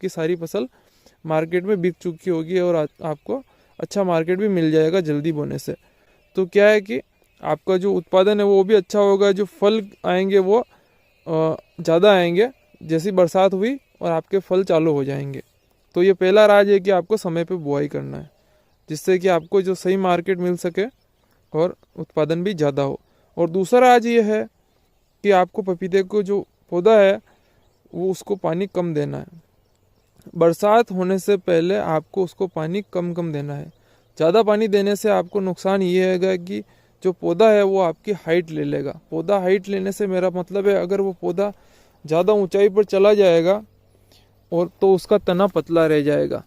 आपकी सारी फसल मार्केट में बिक चुकी होगी और आपको अच्छा मार्केट भी मिल जाएगा जल्दी बोने से। तो क्या है कि आपका जो उत्पादन है वो भी अच्छा होगा, जो फल आएंगे वो ज़्यादा आएंगे जैसी बरसात हुई और आपके फल चालू हो जाएंगे। तो ये पहला राज है कि आपको समय पे बुआई करना है, जिससे कि आपको जो सही मार्केट मिल सके और उत्पादन भी ज़्यादा हो। और दूसरा राज ये है कि आपको पपीते को जो पौधा है वो उसको पानी कम देना है। बरसात होने से पहले आपको उसको पानी कम कम देना है। ज़्यादा पानी देने से आपको नुकसान ये है कि जो पौधा है वो आपकी हाइट ले लेगा। पौधा हाइट लेने से मेरा मतलब है अगर वो पौधा ज़्यादा ऊंचाई पर चला जाएगा और तो उसका तना पतला रह जाएगा।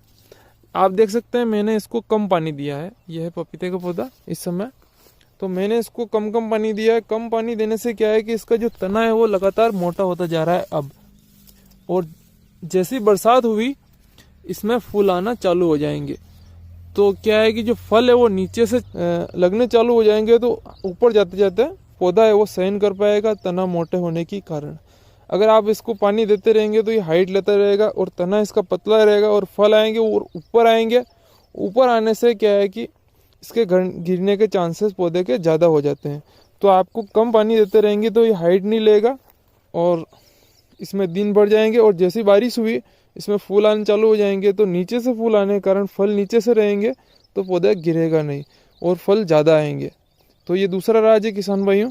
आप देख सकते हैं मैंने इसको कम पानी दिया है, यह है पपीते का पौधा इस समय। तो मैंने इसको कम कम पानी दिया है। कम पानी देने से क्या है कि इसका जो तना है वो लगातार मोटा होता जा रहा है अब, और जैसी बरसात हुई इसमें फूल आना चालू हो जाएंगे। तो क्या है कि जो फल है वो नीचे से लगने चालू हो जाएंगे, तो ऊपर जाते जाते पौधा है वो सहन कर पाएगा तना मोटे होने के कारण। अगर आप इसको पानी देते रहेंगे तो ये हाइट लेता रहेगा और तना इसका पतला रहेगा और फल आएंगे और ऊपर आएंगे। ऊपर आने से क्या है कि इसके गिरने के चांसेस पौधे के ज़्यादा हो जाते हैं। तो आपको कम पानी देते रहेंगे तो ये हाइट नहीं लेगा और इसमें दिन बढ़ जाएंगे, और जैसी बारिश हुई इसमें फूल आने चालू हो जाएंगे। तो नीचे से फूल आने के कारण फल नीचे से रहेंगे तो पौधा गिरेगा नहीं और फल ज़्यादा आएंगे। तो ये दूसरा राज है किसान भाइयों।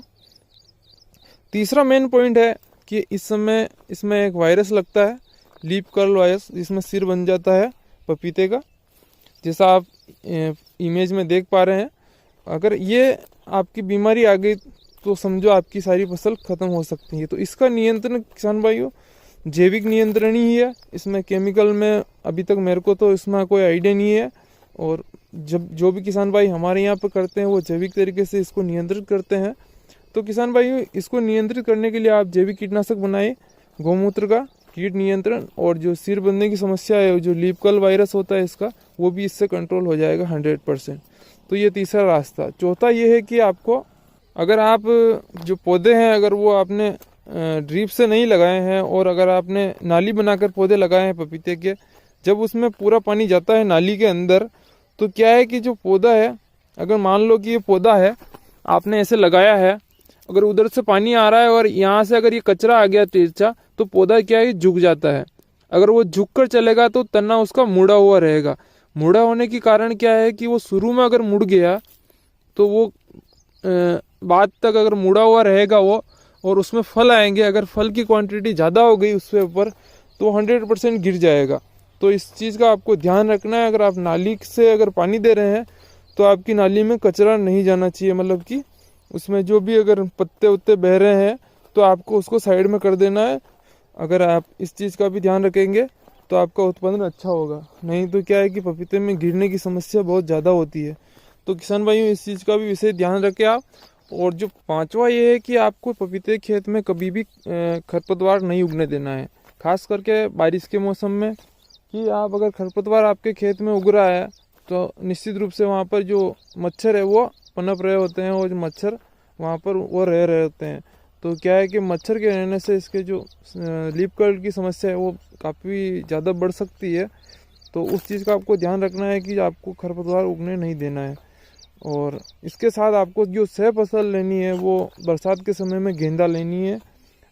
तीसरा मेन पॉइंट है कि इस समय इसमें एक वायरस लगता है, लीफ कर्ल वायरस, जिसमें सिर बन जाता है पपीते का, जैसा आप इमेज में देख पा रहे हैं। अगर ये आपकी बीमारी आ गई तो समझो आपकी सारी फसल खत्म हो सकती है। तो इसका नियंत्रण किसान भाइयों जैविक नियंत्रण ही है, इसमें केमिकल में अभी तक मेरे को तो इसमें कोई आइडिया नहीं है। और जब जो भी किसान भाई हमारे यहाँ पर करते हैं वो जैविक तरीके से इसको नियंत्रित करते हैं। तो किसान भाइयों इसको नियंत्रित करने के लिए आप जैविक कीटनाशक बनाए, गौमूत्र का कीट नियंत्रण, और जो सिर बनने की समस्या है जो लीफ कर्ल वायरस होता है इसका, वो भी इससे कंट्रोल हो जाएगा 100%। तो ये तीसरा रास्ता। चौथा ये है कि आपको अगर आप जो पौधे हैं अगर वो आपने ड्रिप से नहीं लगाए हैं और अगर आपने नाली बनाकर पौधे लगाए हैं पपीते के, जब उसमें पूरा पानी जाता है नाली के अंदर, तो क्या है कि जो पौधा है, अगर मान लो कि ये पौधा है आपने ऐसे लगाया है, अगर उधर से पानी आ रहा है और यहाँ से अगर ये कचरा आ गया तिरछा, तो पौधा क्या है झुक जाता है। अगर वो झुक कर चलेगा तो तना उसका मुड़ा हुआ रहेगा। मुड़ा होने के कारण क्या है कि वो शुरू में अगर मुड़ गया तो वो बाद तक अगर मुड़ा हुआ रहेगा वो, और उसमें फल आएंगे, अगर फल की क्वांटिटी ज़्यादा हो गई उससे ऊपर तो 100% गिर जाएगा। तो इस चीज़ का आपको ध्यान रखना है। अगर आप नाली से अगर पानी दे रहे हैं तो आपकी नाली में कचरा नहीं जाना चाहिए, मतलब कि उसमें जो भी अगर पत्ते उत्ते बह रहे हैं तो आपको उसको साइड में कर देना है। अगर आप इस चीज़ का भी ध्यान रखेंगे तो आपका उत्पादन अच्छा होगा। नहीं तो क्या है कि पपीते में गिरने की समस्या बहुत ज़्यादा होती है। तो किसान भाइयों इस चीज़ का भी विशेष ध्यान रखें आप। और जो पांचवा ये है कि आपको पपीते खेत में कभी भी खरपतवार नहीं उगने देना है, खास करके बारिश के मौसम में। कि आप अगर खरपतवार आपके खेत में उग रहा है तो निश्चित रूप से वहाँ पर जो मच्छर है वो पनप रहे होते हैं, और जो मच्छर वहाँ पर वो रह रहे होते हैं। तो क्या है कि मच्छर के रहने से इसके जो लीफ कर्ल की समस्या है वो काफ़ी ज़्यादा बढ़ सकती है। तो उस चीज़ का आपको ध्यान रखना है कि आपको खरपतवार उगने नहीं देना है। और इसके साथ आपको जो सह फसल लेनी है वो बरसात के समय में गेंदा लेनी है।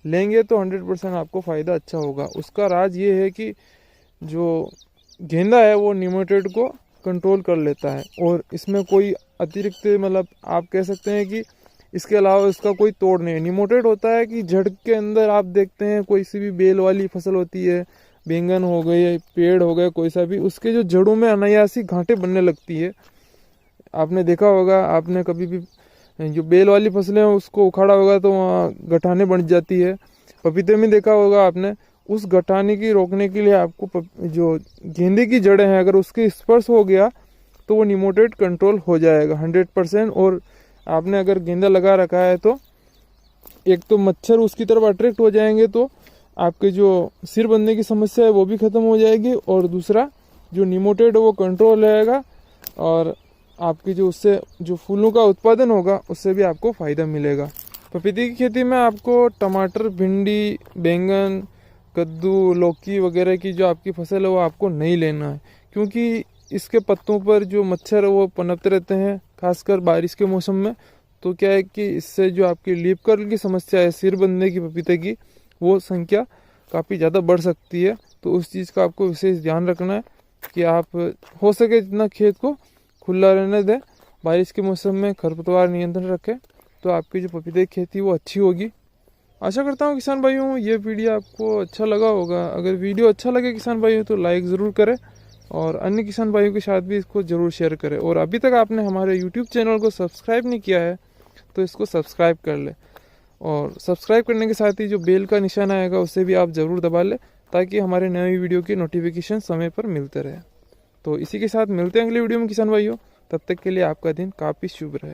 लेंगे तो 100% आपको फ़ायदा अच्छा होगा। उसका राज ये है कि जो गेंदा है वो निमोटेड को कंट्रोल कर लेता है, और इसमें कोई अतिरिक्त मतलब आप कह सकते हैं कि इसके अलावा इसका कोई तोड़ नहीं है। निमोटेड होता है कि जड़ के अंदर आप देखते हैं कोई सी भी बेल वाली फसल होती है, बैंगन हो गए, पेड़ हो गए, कोई सा भी, उसके जो जड़ों में अनायासी गांठें बनने लगती है। आपने देखा होगा, आपने कभी भी जो बेल वाली फसलें हैं उसको उखाड़ा होगा तो वहाँ गठाने बन जाती है। पपीते में देखा होगा आपने, उस गठाने की रोकने के लिए आपको जो गेंदे की जड़ें हैं अगर उसके स्पर्श हो गया तो वो निमोटेड कंट्रोल हो जाएगा 100%। और आपने अगर गेंदा लगा रखा है तो एक तो मच्छर उसकी तरफ अट्रैक्ट हो जाएंगे तो आपके जो सिर बनने की समस्या है वो भी खत्म हो जाएगी, और दूसरा जो निमोटेड है वो कंट्रोल रहेगा, और आपकी जो उससे जो फूलों का उत्पादन होगा उससे भी आपको फ़ायदा मिलेगा। पपीते की खेती में आपको टमाटर, भिंडी, बैंगन, कद्दू, लौकी वगैरह की जो आपकी फसल है वो आपको नहीं लेना है, क्योंकि इसके पत्तों पर जो मच्छर है वो पनपते रहते हैं, खासकर बारिश के मौसम में। तो क्या है कि इससे जो आपकी लीफ कर्ल की समस्या है, सिर बनने की पपीते की, वो संख्या काफ़ी ज़्यादा बढ़ सकती है। तो उस चीज़ का आपको विशेष ध्यान रखना है कि आप हो सके जितना खेत को खुला रहने दें, बारिश के मौसम में खरपतवार नियंत्रण रखें, तो आपकी जो पपीते की खेती वो अच्छी होगी। आशा करता हूँ किसान भाइयों ये वीडियो आपको अच्छा लगा होगा। अगर वीडियो अच्छा लगे किसान भाइयों तो लाइक ज़रूर करें और अन्य किसान भाइयों के साथ भी इसको ज़रूर शेयर करें। और अभी तक आपने हमारे यूट्यूब चैनल को सब्सक्राइब नहीं किया है तो इसको सब्सक्राइब कर ले, और सब्सक्राइब करने के साथ ही जो बेल का निशान आएगा उसे भी आप ज़रूर दबा लें, ताकि हमारे नए वीडियो की नोटिफिकेशन समय पर मिलते रहे। तो इसी के साथ मिलते हैं अगले वीडियो में किसान भाइयों, तब तक के लिए आपका दिन काफ़ी शुभ रहे।